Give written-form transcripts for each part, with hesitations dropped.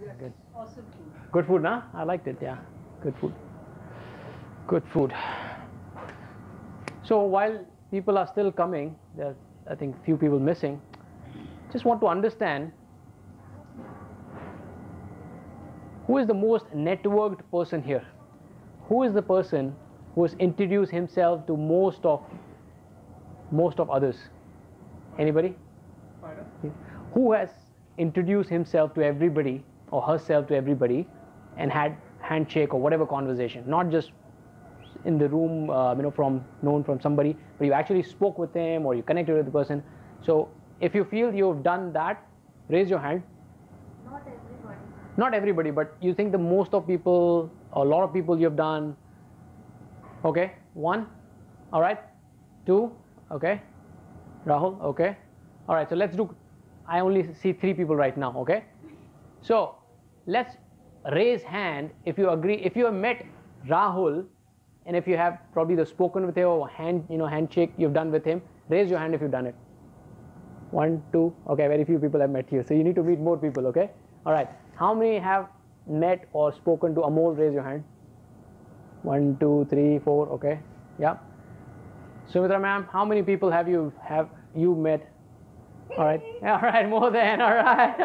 Good. Awesome food. Good food, nah? I liked it, yeah. Good food. Good food. So while people are still coming, there's I think few people missing. Just want to understand who is the most networked person here? Who is the person who has introduced himself to most of others? Anybody? Who has introduced himself to everybody or herself to everybody and had handshake or whatever conversation, not just in the room, known from somebody, but you actually spoke with him or you connected with the person. So if you feel you've done that, raise your hand. Not everybody. Not everybody, but you think the most of people, a lot of people you've done. Okay, 1, all right, 2, okay, Rahul, okay, all right, so let's do, I only see 3 people right now, okay, so let's raise hand if you agree, if you have met Rahul and if you have probably spoken with him or handshake you've done with him, raise your hand if you've done it. 1, 2, okay, very few people have met you, so you need to meet more people, okay, all right, how many have met or spoken to Amol? Raise your hand. 1, 2, 3, 4, okay, yeah. Sumitra ma'am, how many people have you met? All right, all right, more than, all right.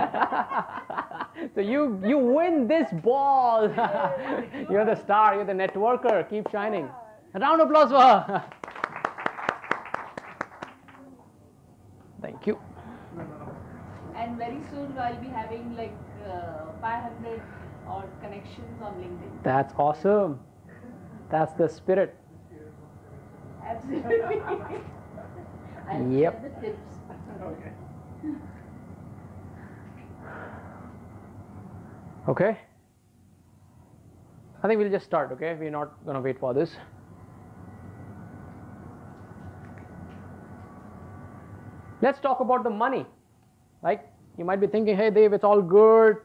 So you win this ball. You're the star, you're the networker, keep shining. A round of applause for her. Thank you. And very soon I'll be having like 500 odd connections on LinkedIn. That's awesome. That's the spirit. Absolutely. I'll Yep. share the tips. Okay. Okay. I think we'll just start, okay? We're not going to wait for this. Let's talk about the money. Like, you might be thinking, hey Dave, it's all good.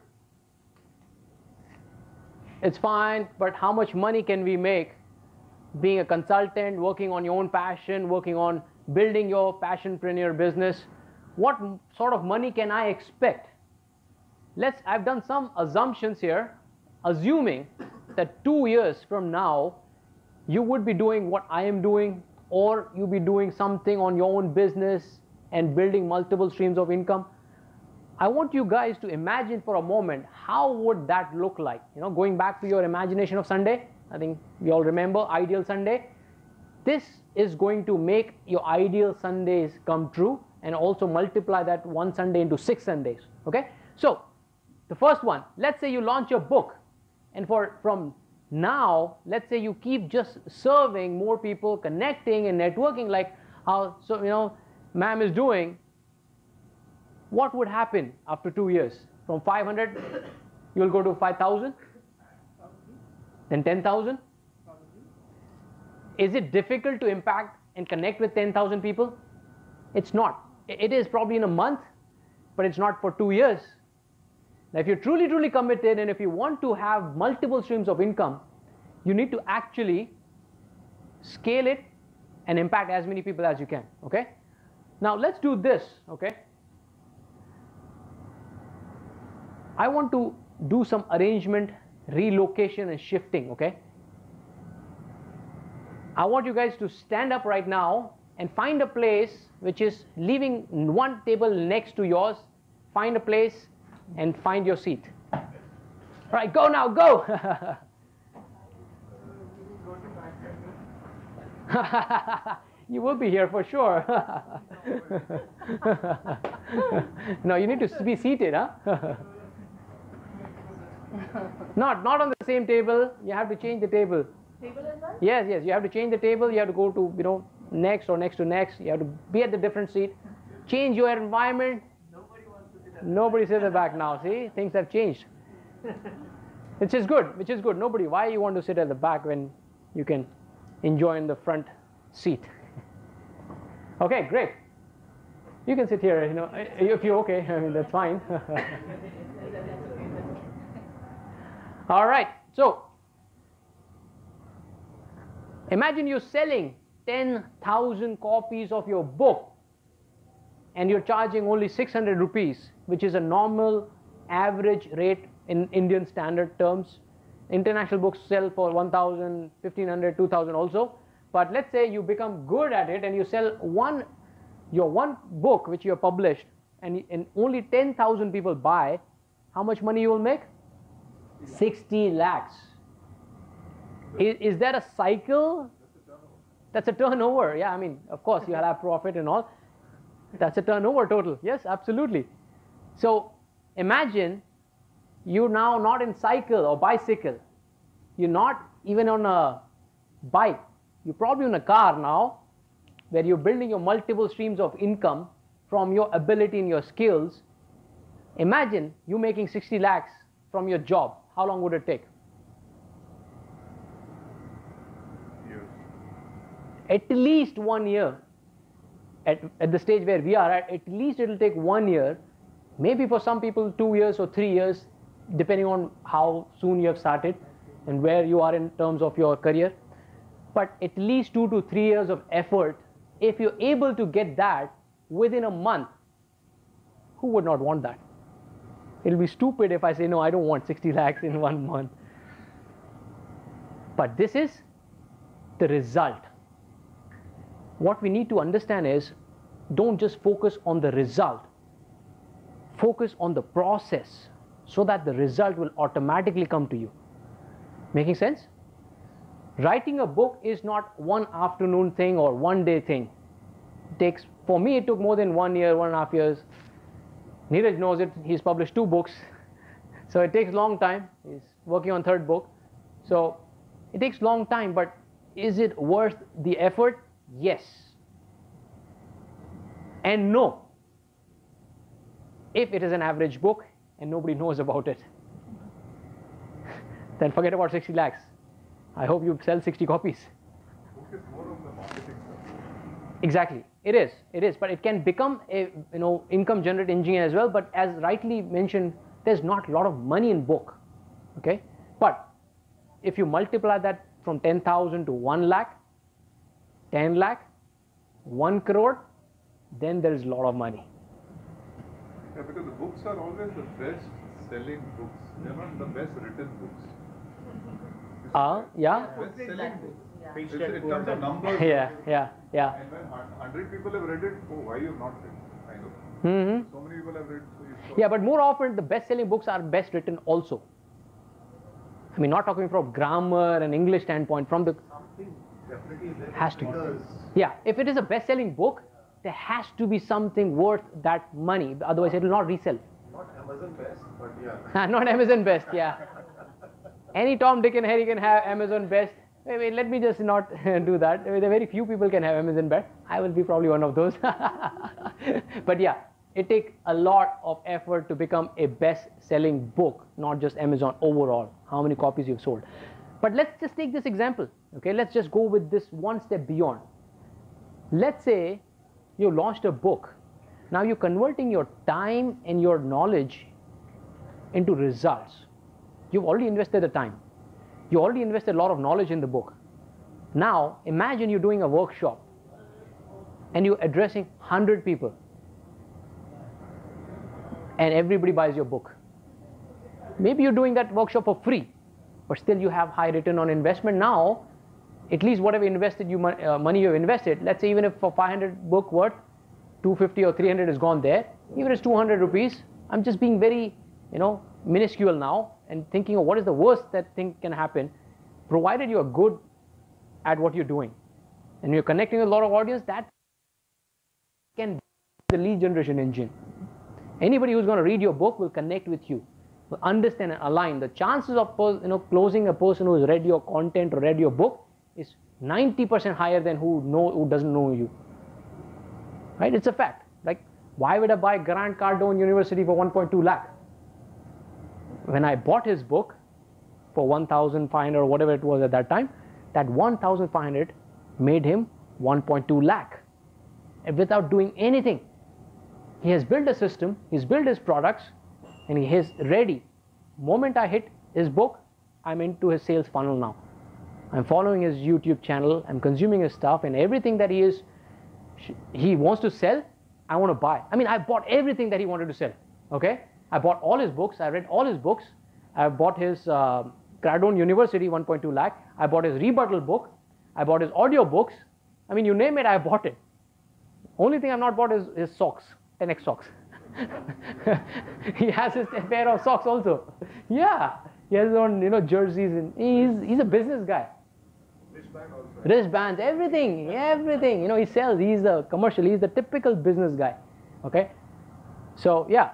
It's fine, but how much money can we make being a consultant, working on your own passion, working on building your passionpreneur business? What sort of money can I expect? I've done some assumptions here, assuming that 2 years from now, you would be doing what I am doing, or you'll be doing something on your own business and building multiple streams of income. I want you guys to imagine for a moment, how would that look like? Going back to your imagination of Sunday, I think we all remember ideal Sunday. This is going to make your ideal Sundays come true and also multiply that one Sunday into 6 Sundays, okay? So, the first one, let's say you launch your book, and from now, let's say you keep just serving more people, connecting and networking like how, ma'am is doing. What would happen after 2 years? From 500, you'll go to 5,000, then 10,000. Is it difficult to impact and connect with 10,000 people? It's not. It is probably in a month, but it's not for 2 years. Now, if you're truly, truly committed and if you want to have multiple streams of income, you need to actually scale it and impact as many people as you can, okay? Now, let's do this, okay? I want to do some arrangement, relocation and shifting, okay? I want you guys to stand up right now and find a place which is leaving one table next to yours. Find a place and find your seat. All right, go now, go. You will be here for sure. No, you need to be seated, huh? Not on the same table. You have to change the table. Table as well? Yes, you have to change the table. You have to go to, next or next to next. You have to be at the different seat. Change your environment. Nobody wants to sit at Nobody sits at the back now. See, things have changed. Which is good. Nobody. Why you want to sit at the back when you can enjoy in the front seat? Okay, great. You can sit here. If you're okay. I mean, that's fine. All right. So, imagine you're selling 10,000 copies of your book and you're charging only 600 rupees, which is a normal average rate in Indian standard terms. International books sell for 1,000, 1,500, 2,000 also. But let's say you become good at it and you sell your one book which you have published, and only 10,000 people buy, how much money you will make? 60 lakhs. Is that a cycle? That's a turnover. Yeah, I mean, of course, you'll have profit and all. That's a turnover total. Yes, absolutely. So imagine you're now not in cycle or bicycle. You're not even on a bike. You're probably in a car now, where you're building your multiple streams of income from your ability and your skills. Imagine you making 60 lakhs from your job. How long would it take? Years. At least 1 year. At the stage where we are at least it will take 1 year. Maybe for some people 2 years or 3 years, depending on how soon you have started and where you are in terms of your career. But at least 2 to 3 years of effort, if you're able to get that within a month, who would not want that? It'll be stupid if I say, no, I don't want 60 lakhs in 1 month. But this is the result. What we need to understand is, don't just focus on the result. Focus on the process so that the result will automatically come to you. Making sense? Writing a book is not one afternoon thing or 1 day thing. For me, it took more than 1 year, 1.5 years. Neeraj knows it. He's published 2 books. So it takes a long time. He's working on 3rd book. So it takes long time, but is it worth the effort? Yes. And no. If it is an average book and nobody knows about it, then forget about 60 lakhs. I hope you sell 60 copies. Book is more of the marketing stuff. Exactly. It is, but it can become a income generating engine as well. But as rightly mentioned, there's not a lot of money in book, okay? But if you multiply that from 10,000 to 1 lakh, 10 lakh, 1 crore, then there is a lot of money. Yeah, because the books are always the best selling books. They're not the best written books. Yeah. Best selling books. Yeah. It comes to numbers. Yeah. And when 100 people have read it, oh, why you have not read? Kind of. Mm-hmm. So many people have read. So you Yeah, but more often the best-selling books are best written also. I mean, not talking from grammar and English standpoint, from the Something definitely is there. has to be. Because Yeah, if it is a best-selling book, there has to be something worth that money. Otherwise, it will not resell. not Amazon best, but yeah. Not Amazon best. Yeah. Any Tom, Dick, and Harry can have Amazon best. Wait, let me just not do that. There are very few people can have Amazon best. I will be probably one of those. But yeah, it takes a lot of effort to become a best-selling book, not just Amazon overall, how many copies you've sold. But let's just take this example, okay? Let's just go with this one step beyond. Let's say you launched a book. Now you're converting your time and your knowledge into results. You've already invested the time. You already invested a lot of knowledge in the book. Now imagine you're doing a workshop and you're addressing 100 people and everybody buys your book. Maybe you're doing that workshop for free, but still you have high return on investment. Now at least whatever invested money you have invested, let's say even if for 500 book worth 250 or 300 is gone there, even if it's 200 rupees, I'm just being very minuscule now and thinking of what is the worst that thing can happen, provided you are good at what you're doing and you're connecting with a lot of audience. That can be the lead generation engine. Anybody who's going to read your book will connect with you, will understand and align. The chances of closing a person who has read your content or read your book is 90% higher than who doesn't know you. Right? It's a fact. Like, why would I buy Grant Cardone University for 1.2 lakh? When I bought his book for 1,500 or whatever it was at that time, that 1,500 made him 1.2 lakh. And without doing anything. He has built a system, he's built his products, and he is ready. Moment I hit his book, I'm into his sales funnel now. I'm following his YouTube channel, I'm consuming his stuff, and everything that he wants to sell, I want to buy. I mean, I bought everything that he wanted to sell, okay? I bought all his books, I read all his books, I bought his Cradone University 1.2 lakh. I bought his rebuttal book. I bought his audio books. I mean, you name it, I bought it. Only thing I've not bought is his socks, 10x socks. He has his pair of socks also. Yeah, he has his own, jerseys. And he's a business guy. Wristband also. Wristbands, everything. He sells. He's the commercial. He's the typical business guy. Okay. So yeah,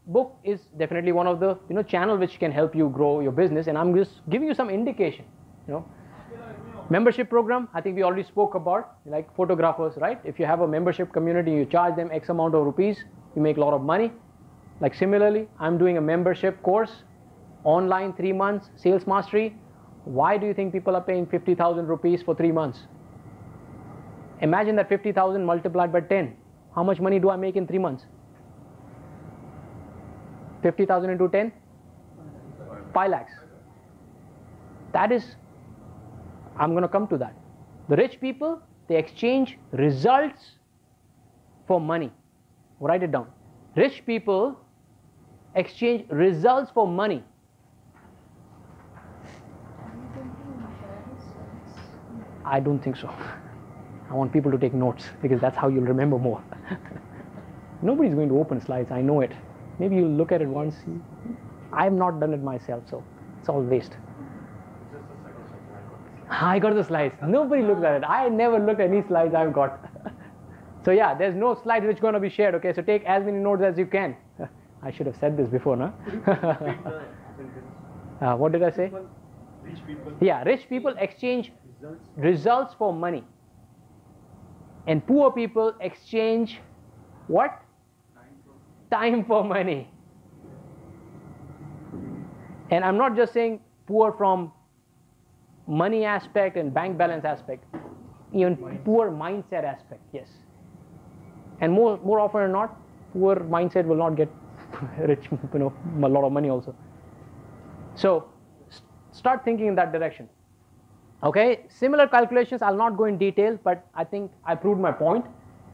book is definitely one of the channel which can help you grow your business. And I'm just giving you some indication. Membership program, I think we already spoke about, like photographers, right? If you have a membership community, you charge them X amount of rupees, you make a lot of money. Like similarly, I'm doing a membership course, online 3 months, sales mastery. Why do you think people are paying 50,000 rupees for 3 months? Imagine that 50,000 multiplied by 10. How much money do I make in 3 months? 50,000 into 10? 5 lakhs. That is, I'm going to come to that. The rich people, they exchange results for money. Write it down. Rich people exchange results for money. I don't think so. I want people to take notes because that's how you'll remember more. Nobody's going to open slides, I know it. Maybe you'll look at it once. I've not done it myself, so it's all waste. I got the slides. Nobody looked at it. I never looked at any slides I've got. So yeah, there's no slides which are going to be shared. Okay, so take as many notes as you can. I should have said this before, no? What did I say? Rich people. Yeah, rich people exchange results for money. And poor people exchange what? Time for money. And I'm not just saying poor from money aspect and bank balance aspect, even poor mindset aspect, yes. And more often than not, poor mindset will not get rich, a lot of money also. So start thinking in that direction. Okay, similar calculations, I'll not go in detail, but I think I proved my point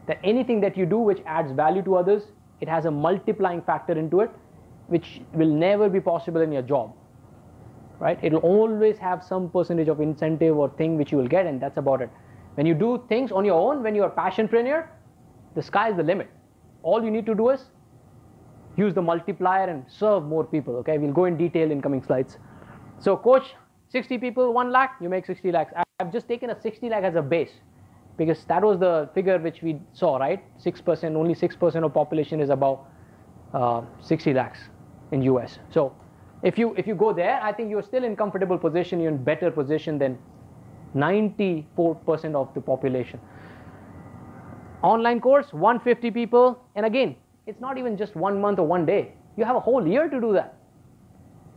that anything that you do which adds value to others, it has a multiplying factor into it, which will never be possible in your job. Right? It will always have some percentage of incentive or thing which you will get, and that's about it. When you do things on your own, when you are a passionpreneur, the sky is the limit. All you need to do is use the multiplier and serve more people. Okay, we'll go in detail in coming slides. So coach 60 people, 1 lakh, you make 60 lakhs. I've just taken a 60 lakh as a base because that was the figure which we saw, right? 6%, only 6% of population is above 60 lakhs in US. So if you go there, I think you're still in comfortable position, you're in better position than 94% of the population. Online course, 150 people, and again, it's not even just 1 month or 1 day. You have a whole year to do that,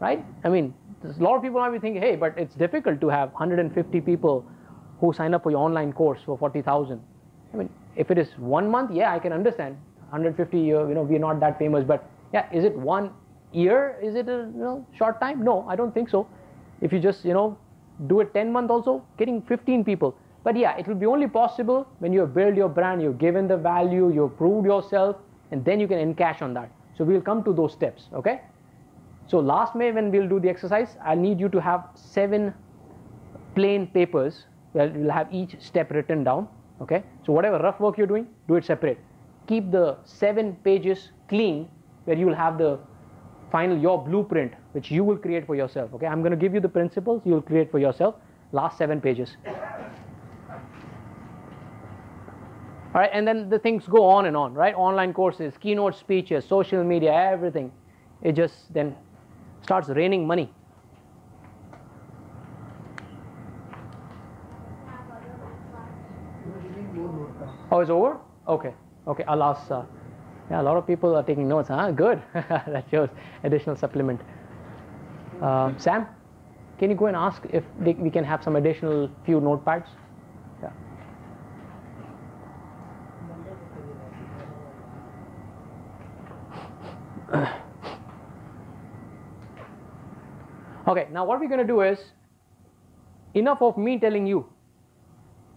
right? I mean, a lot of people might be thinking, hey, but it's difficult to have 150 people who sign up for your online course for 40,000. I mean, if it is 1 month, yeah, I can understand. 150, we're not that famous, but yeah, is it 1 year? Is it a short time? No, I don't think so. If you just do it 10 months also, getting 15 people. But yeah, it will be only possible when you have built your brand, you've given the value, you've proved yourself, and then you can encash on that. So we'll come to those steps, okay? So last May when we'll do the exercise, I'll need you to have 7 plain papers where you'll have each step written down, okay? So whatever rough work you're doing, do it separate. Keep the 7 pages clean where you'll have the final, your blueprint, which you will create for yourself, okay? I'm going to give you the principles, you'll create for yourself, last 7 pages. All right, and then the things go on and on, right? Online courses, keynote speeches, social media, everything. It just then starts raining money. Oh, it's over? Okay, okay, I'll ask. Yeah, a lot of people are taking notes, huh? Good. That shows additional supplement. Sam, can you go and ask if we can have some additional few notepads? Yeah. Okay, now what we're going to do is, enough of me telling you.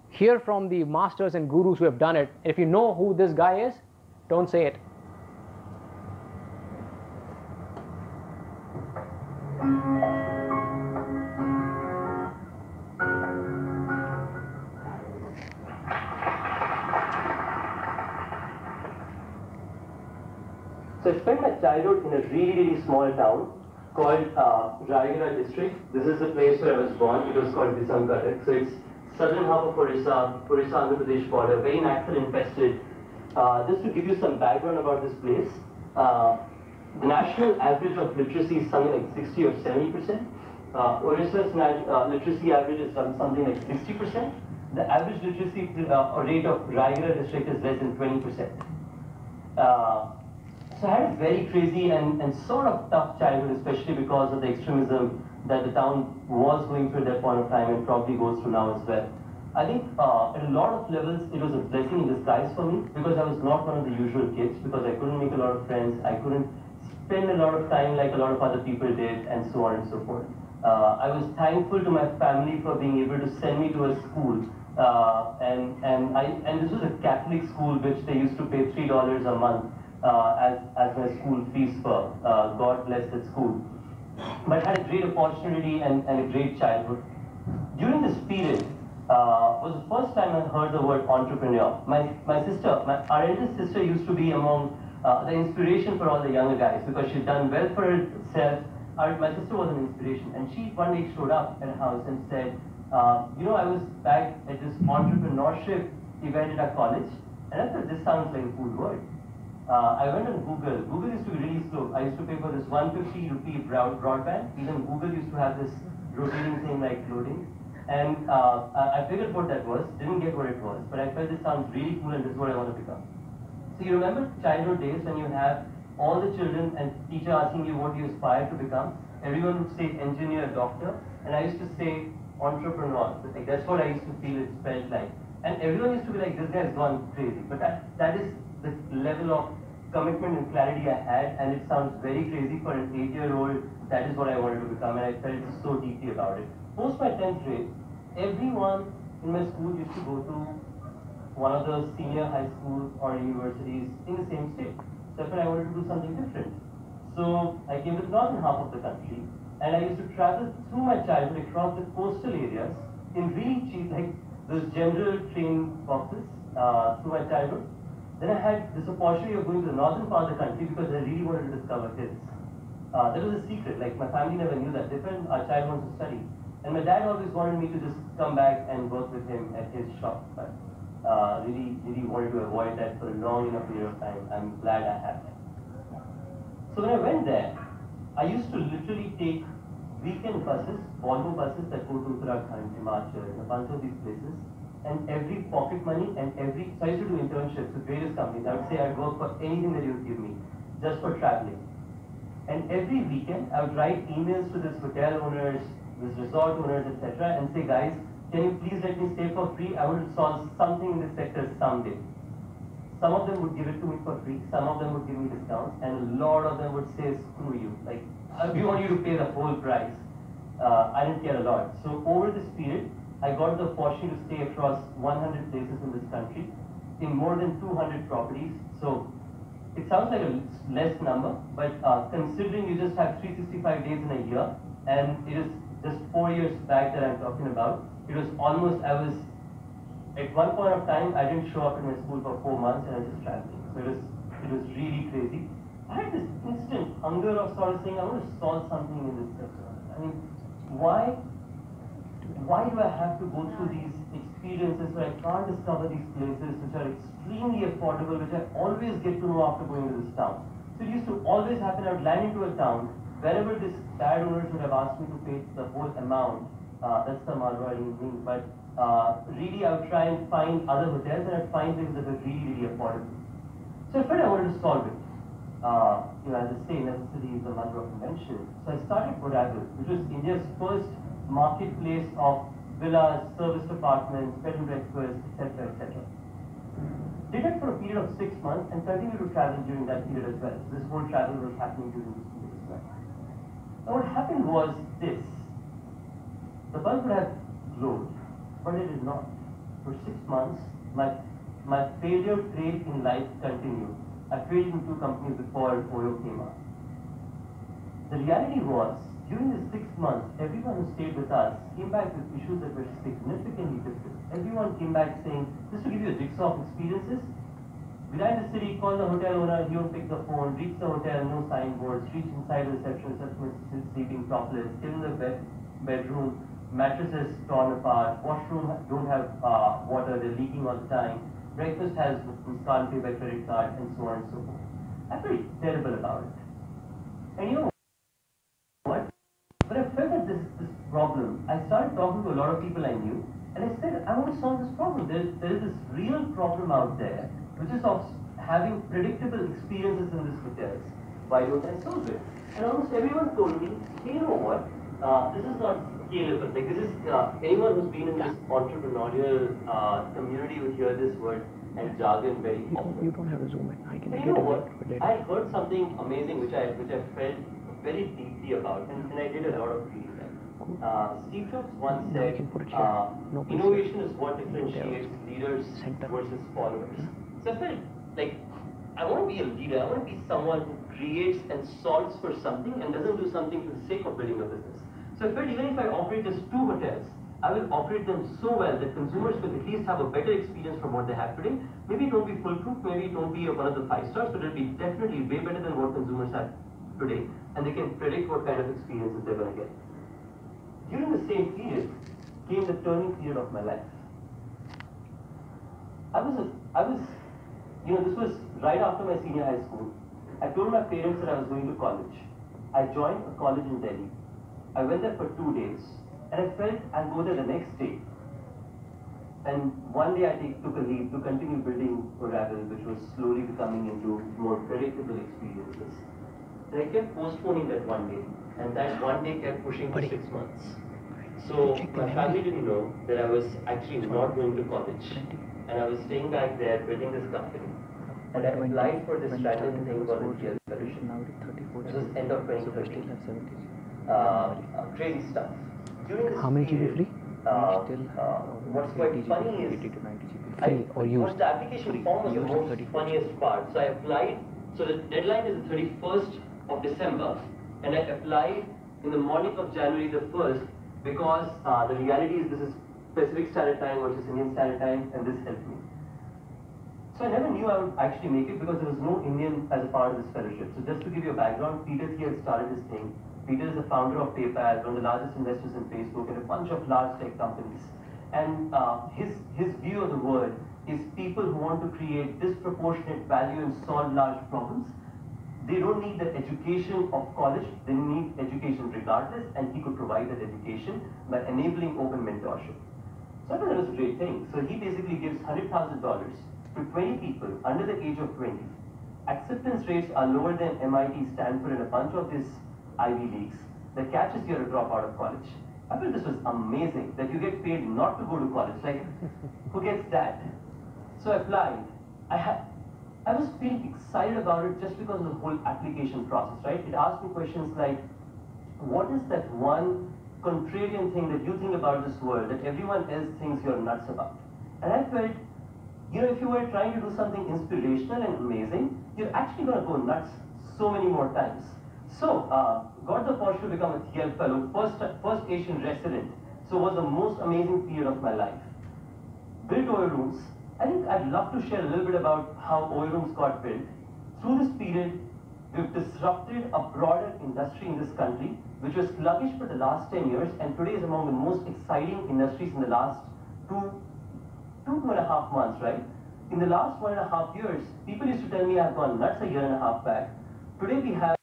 Hear from the masters and gurus who have done it. If you know who this guy is, don't say it. So I spent my childhood in a really small town called Raigada district. This is the place where I was born. It was called Visakhapatnam. So it's southern half of Orissa, Andhra Pradesh border, very naxal infested. Just to give you some background about this place, the national average of literacy is something like 60 or 70%. Orissa's literacy average is something like 60%. The average literacy rate of Raigada district is less than 20%. So I had a very crazy and sort of tough childhood, especially because of the extremism that the town was going through at that point of time and probably goes through now as well. I think at a lot of levels it was a blessing in disguise for me because I was not one of the usual kids, because I couldn't make a lot of friends, I couldn't spend a lot of time like a lot of other people did, and so on and so forth. I was thankful to my family for being able to send me to a school, and this was a Catholic school which they used to pay $3 a month as my school fees for. God bless that school. But I had a great opportunity and a great childhood. During this period was the first time I heard the word entrepreneur. Our eldest sister used to be among the inspiration for all the younger guys because she'd done well for herself. My sister was an inspiration, and she one day showed up at a house and said, I was back at this entrepreneurship event at our college, and I thought this sounds like a cool word. I went on Google. Google used to be really slow. I used to pay for this 150 rupee broadband. Even Google used to have this rotating thing like loading. And I figured what that was, didn't get what it was, but I felt this sounds really cool and this is what I want to become. So you remember childhood days when you have all the children and teacher asking you what you aspire to become? Everyone would say engineer, doctor, and I used to say entrepreneur. Like, that's what I used to feel it felt like. And everyone used to be like, this guy's gone crazy. But that is the level of commitment and clarity I had, and it sounds very crazy for an 8-year-old. That is what I wanted to become, and I felt so deeply about it. Post my 10th grade, everyone in my school used to go to one of the senior high schools or universities in the same state. So I thought I wanted to do something different. So I came to the northern half of the country, and I used to travel through my childhood across the coastal areas in really cheap, like those general train boxes through my childhood. Then I had this opportunity of going to the northern part of the country because I really wanted to discover hills. That was a secret, like my family never knew that. They felt our child wants to study. And my dad always wanted me to just come back and work with him at his shop. But really wanted to avoid that for a long enough period of time. I'm glad I had that. So when I went there, I used to literally take weekend buses, Volvo buses that go to Uttarakhand, Himachal, and a bunch of these places. And every pocket money and so I used to do internships with various companies. I would say I'd work for anything that you would give me, just for traveling. And every weekend, I would write emails to this hotel owners, this resort owners, etc., and say, guys, can you please let me stay for free? I want to solve something in this sector someday. Some of them would give it to me for free, some of them would give me discounts, and a lot of them would say, screw you. Like, we want you to pay the whole price. I didn't care a lot. So over this period, I got the opportunity to stay across 100 places in this country, in more than 200 properties. So it sounds like a less number, but considering you just have 365 days in a year, and it is just 4 years back that I'm talking about, it was almost, at one point of time, I didn't show up in my school for 4 months and I was just traveling. So it was really crazy. I had this instant hunger of sort of saying, I want to solve something in this sector. I mean, why do I have to go through these experiences where I can't discover these places which are extremely affordable, which I always get to know after going to this town? So it used to always happen, I would land into a town, wherever this bad owners would have asked me to pay the whole amount, that's the Marwari thing, but really I would try and find other hotels and I'd find things that were really affordable. So I felt I wanted to solve it. As I say, necessity is the mother of invention. So I started Gadhvi, which was India's first marketplace of villas, serviced apartments, bed and breakfast, etc., etc. Did it for a period of 6 months and continued to travel during that period as well. So this whole travel was happening during this period as well. Now what happened was this. The bulb would have glowed, but it did not. For 6 months, my failure trade in life continued. I failed in 2 companies before Oyo came up. The reality was, During the 6 months, everyone who stayed with us came back with issues that were significantly different. Everyone came back saying, just to give you a jigsaw of experiences, we ran the city, called the hotel owner, he won't pick the phone, reach the hotel, no signboards, reach inside the reception is sleeping topless, still in the bedroom, mattresses torn apart, washroom don't have water, they're leaking all the time, breakfast has can't pay by credit card, and so on and so forth. I felt terrible about it. And you know what? But I felt that this problem, I started talking to a lot of people I knew, and I said, I want to solve this problem. There is this real problem out there, which is of having predictable experiences in these hotels. Why don't I solve it? And almost everyone told me, hey, you know what? This is not scalable. Like this is anyone who's been in this entrepreneurial community would hear this word and jargon very often. You don't have to zoom in. I can. And you know what? I heard something amazing which I felt very deeply about, and I did a lot of reading. Steve Jobs once said, innovation is what differentiates leaders versus followers. So I felt like I want to be a leader. I want to be someone who creates and solves for something and doesn't do something for the sake of building a business. So I felt even if I operate just 2 hotels, I will operate them so well that consumers will at least have a better experience from what they have today. Maybe it won't be foolproof, maybe it won't be one of the 5 stars, but it'll be definitely way better than what consumers have today, and they can predict what kind of experiences they're going to get. During the same period came the turning period of my life. This was right after my senior high school. I told my parents that I was going to college. I joined a college in Delhi. I went there for 2 days, and I felt I'd go there the next day. And one day I took a leave to continue building Oracle, which was slowly becoming into more predictable experiences. And I kept postponing that one day, and that one day kept pushing for 6 months. So my family didn't know that I was actually not going to college, and I was staying back there building this company. And I applied for this random thing called a GL fellowship. This was end of 2013. Crazy stuff. During this how many GB free? What's quite funny is the application form was the most funniest part. So I applied. So the deadline is the 31st of December, and I applied in the morning of January the 1st because the reality is this is Pacific Standard Time versus Indian Standard Time, and this helped me. So I never knew I would actually make it because there was no Indian as a part of this fellowship. So just to give you a background, Peter here started this thing. Peter is the founder of PayPal, one of the largest investors in Facebook, and a bunch of large tech companies. And his view of the world is people who want to create disproportionate value and solve large problems. They don't need the education of college, they need education regardless, and he could provide that education by enabling open mentorship. So I thought that was a great thing. So he basically gives $100,000 to 20 people under the age of 20. Acceptance rates are lower than MIT, Stanford, and a bunch of these Ivy Leagues. The catch is you're a drop out of college. I felt this was amazing, that you get paid not to go to college. Like, who gets that? So I applied. I was feeling excited about it just because of the whole application process, right? It asked me questions like, what is that one contrarian thing that you think about this world that everyone else thinks you're nuts about? And I felt, if you were trying to do something inspirational and amazing, you're actually going to go nuts so many more times. So, got the opportunity to become a TL fellow, first Asian resident. So, it was the most amazing period of my life. Built oil rooms. I think I'd love to share a little bit about how oil rooms got built. Through this period, we've disrupted a broader industry in this country, which was sluggish for the last 10 years, and today is among the most exciting industries in the last two and a half months, right? In the last 1.5 years, people used to tell me I've gone nuts a year and a half back. Today we have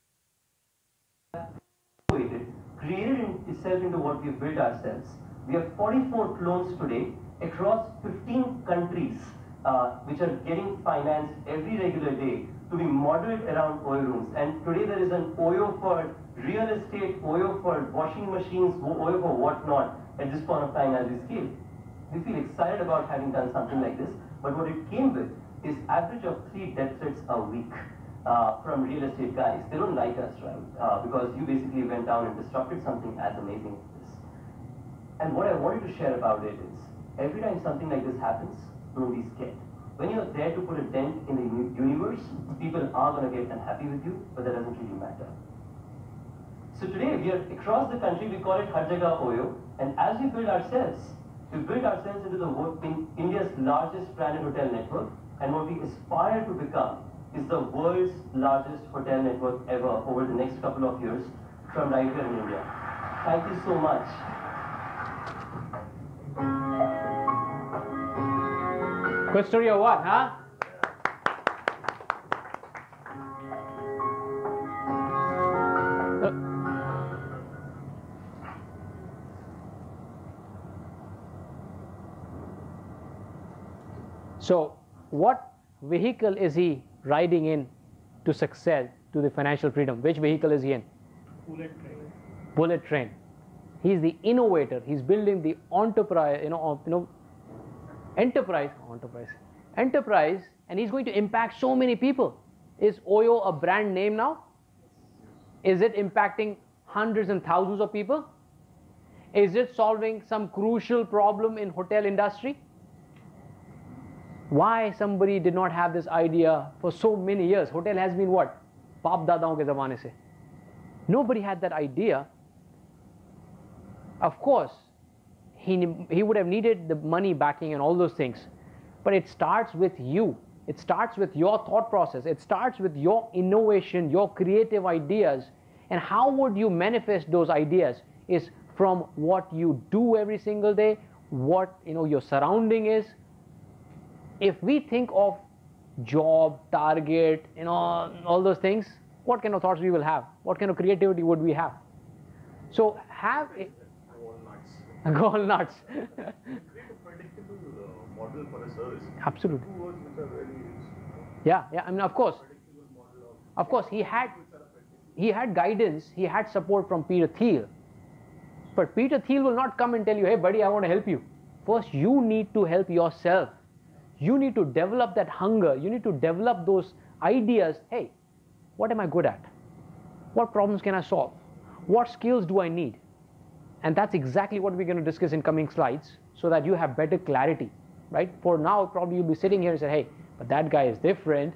created itself into what we've built ourselves. We have 44 clones today across 15 countries, which are getting financed every regular day to be modeled around oil rooms. And today there is an OYO for real estate, OYO for washing machines, OYO for whatnot at this point of time as we scale. We feel excited about having done something like this, but what it came with is average of 3 death threats a week from real estate guys. They don't like us, right? Because you basically went down and disrupted something as amazing as this. And what I wanted to share about it is, every time something like this happens, don't be scared. When you're there to put a dent in the universe, people are going to get unhappy with you, but that doesn't really matter. So today we are across the country, we call it Har Jagah Oyo, and as we build ourselves into India's largest branded hotel network, and what we aspire to become is the world's largest hotel network ever over the next couple of years from right here in India. Thank you so much. Good story or what, huh? So, what vehicle is he riding in to success, to the financial freedom? Which vehicle is he in? Bullet train. Bullet train. He's the innovator. He's building the enterprise, enterprise, and he's going to impact so many people. Is Oyo a brand name now? Is it impacting hundreds and thousands of people? Is it solving some crucial problem in hotel industry? Why somebody did not have this idea for so many years? Hotel has been what? Baap dadaon ke zamane se. Nobody had that idea. Of course, he would have needed the money backing and all those things. But it starts with you. It starts with your thought process. It starts with your innovation, your creative ideas. And how would you manifest those ideas is from what you do every single day, what your surrounding is. If we think of job, target, all those things, what kind of thoughts we will have? What kind of creativity would we have? So have a go all nuts. Create a predictable model for a service. Absolutely. Two words which are very Yeah. I mean, of course. predictable model Of course, he had guidance, he had support from Peter Thiel. But Peter Thiel will not come and tell you, hey buddy, I want to help you. First, you need to help yourself. You need to develop that hunger. You need to develop those ideas. Hey, what am I good at? What problems can I solve? What skills do I need? And that's exactly what we're going to discuss in coming slides so that you have better clarity, right? For now, probably you'll be sitting here and say, hey, but that guy is different.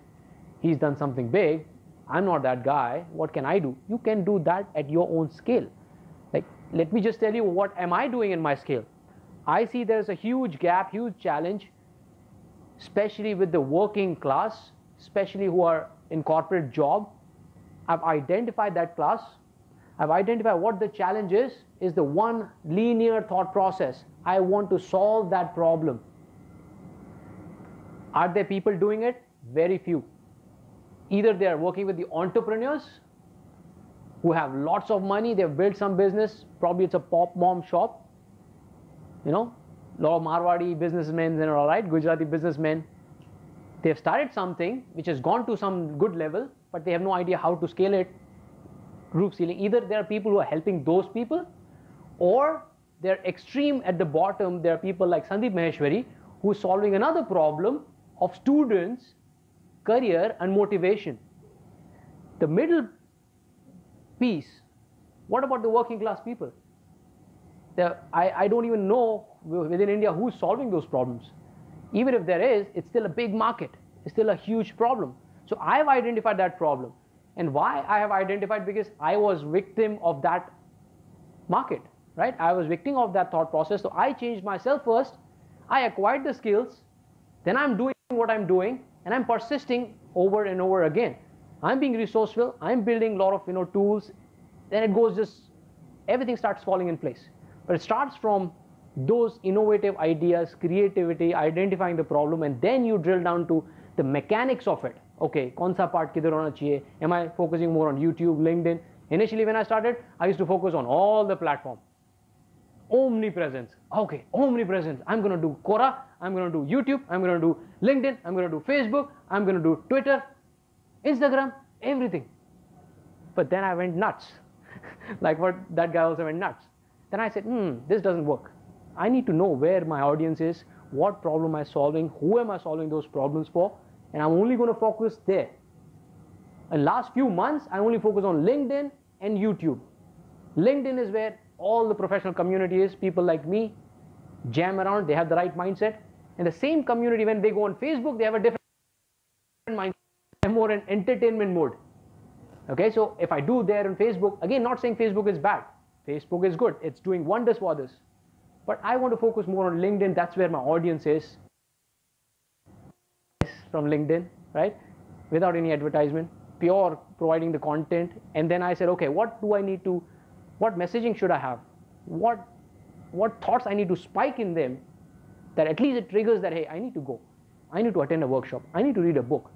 He's done something big. I'm not that guy. What can I do? You can do that at your own scale. Like, let me just tell you, what am I doing in my scale? I see there's a huge gap, huge challenge, especially with the working class, especially who are in corporate job. I've identified that class. I've identified what the challenge is the one linear thought process. I want to solve that problem. Are there people doing it? Very few. Either they are working with the entrepreneurs who have lots of money, they've built some business, probably it's a pop mom shop, lot of Marwadi businessmen and all right, Gujarati businessmen. They've started something which has gone to some good level, but they have no idea how to scale it. Roof ceiling. Either there are people who are helping those people, or they're extreme at the bottom. There are people like Sandeep Maheshwari who is solving another problem of students' career and motivation. The middle piece, what about the working class people? I don't even know within India who's solving those problems. Even if there is, it's still a big market. It's still a huge problem. So I've identified that problem. And why I have identified? Because I was victim of that market, right? I was victim of that thought process. So I changed myself first. I acquired the skills. Then I'm doing what I'm doing, and I'm persisting over and over again. I'm being resourceful. I'm building a lot of tools. Then it goes everything starts falling in place. But it starts from those innovative ideas, creativity, identifying the problem, and then you drill down to the mechanics of it. Okay, kaun sa part kidhar hona chahiye? Am I focusing more on YouTube, LinkedIn? Initially when I started, I used to focus on all the platform. Omnipresence. Okay, omnipresence. I'm going to do Quora, I'm going to do YouTube, I'm going to do LinkedIn, I'm going to do Facebook, I'm going to do Twitter, Instagram, everything. But then I went nuts. Like what that guy also went nuts. Then I said, this doesn't work. I need to know where my audience is, what problem am I solving, who am I solving those problems for, and I'm only going to focus there. In last few months, I only focus on LinkedIn and YouTube. LinkedIn is where all the professional community is. People like me jam around, they have the right mindset. And the same community, when they go on Facebook, they have a different mindset. They're more in entertainment mode. Okay, so if I do there on Facebook, again, not saying Facebook is bad. Facebook is good. It's doing wonders for others. But I want to focus more on LinkedIn. That's where my audience is. From LinkedIn, right? Without any advertisement, pure providing the content. And then I said, okay, what messaging should I have? What thoughts I need to spike in them that at least it triggers that, hey, I need to go. I need to attend a workshop. I need to read a book.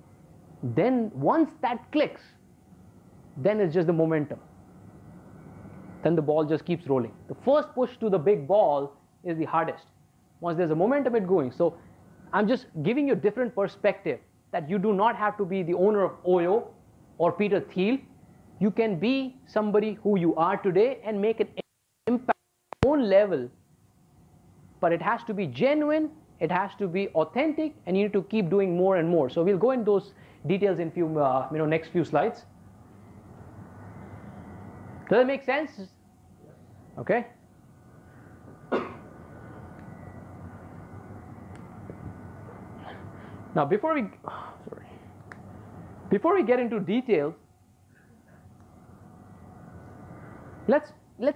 Then once that clicks, then it's just the momentum. Then the ball just keeps rolling. The first push to the big ball is the hardest. Once there's a momentum, it's going. So I'm just giving you a different perspective that you do not have to be the owner of Oyo or Peter Thiel. You can be somebody who you are today and make an impact on your own level. But it has to be genuine, it has to be authentic, and you need to keep doing more and more. So we'll go into those details in next few slides. Does that make sense? Okay. Now, before we get into details, let's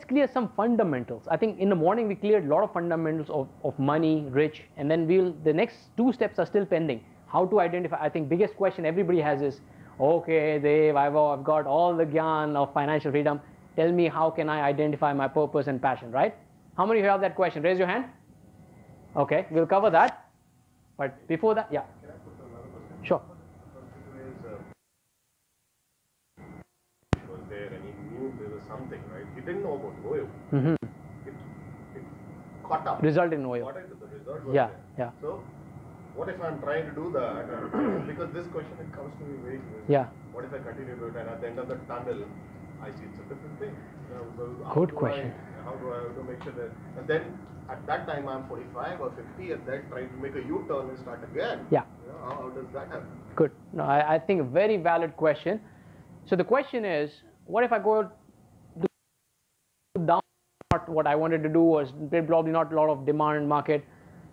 clear some fundamentals. I think in the morning we cleared a lot of fundamentals of money, rich, and then the next two steps are still pending. How to identify? I think biggest question everybody has is, okay, Dave, I've got all the gyan of financial freedom. Tell me, how can I identify my purpose and passion, right? How many of you have that question? Raise your hand. Okay, we'll cover that. But before that, yeah. Can I put another question? Sure. He was there and he knew there was something, right? He didn't know about Oyo. Mm-hmm. It caught up. Result in Oyo. Got into the result was Yeah, there. yeah. So, what if I'm trying to do that? Because this question, it comes to me very clearly. Yeah. What if I continue to do it and at the end of the tunnel, I see it's a different thing? Good question. How do I have to make sure that? And then at that time I'm 45 or 50 and then trying to make a U-turn and start again. Yeah. How does that happen? Good. No, I think a very valid question. So the question is, what if I go down? What I wanted to do was probably not a lot of demand market.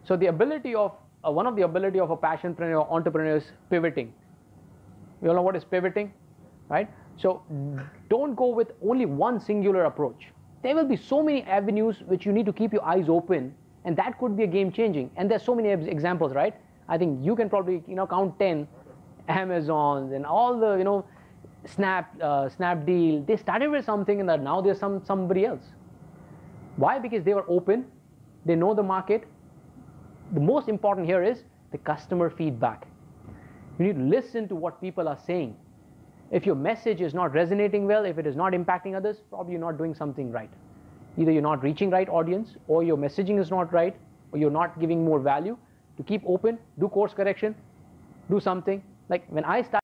So the ability of one of the ability of a passionpreneur entrepreneur is pivoting. You all know what is pivoting, right? So don't go with only one singular approach. There will be so many avenues which you need to keep your eyes open, and that could be a game changing. And there's so many examples, right? I think you can probably count 10 Amazons and all the Snapdeal. They started with something and now there's somebody else. Why? Because they were open, they know the market. The most important here is the customer feedback. You need to listen to what people are saying. If your message is not resonating well, if it is not impacting others, probably you're not doing something right. Either you're not reaching right audience, or your messaging is not right, or you're not giving more value. To keep open, do course correction, do something. Like when I started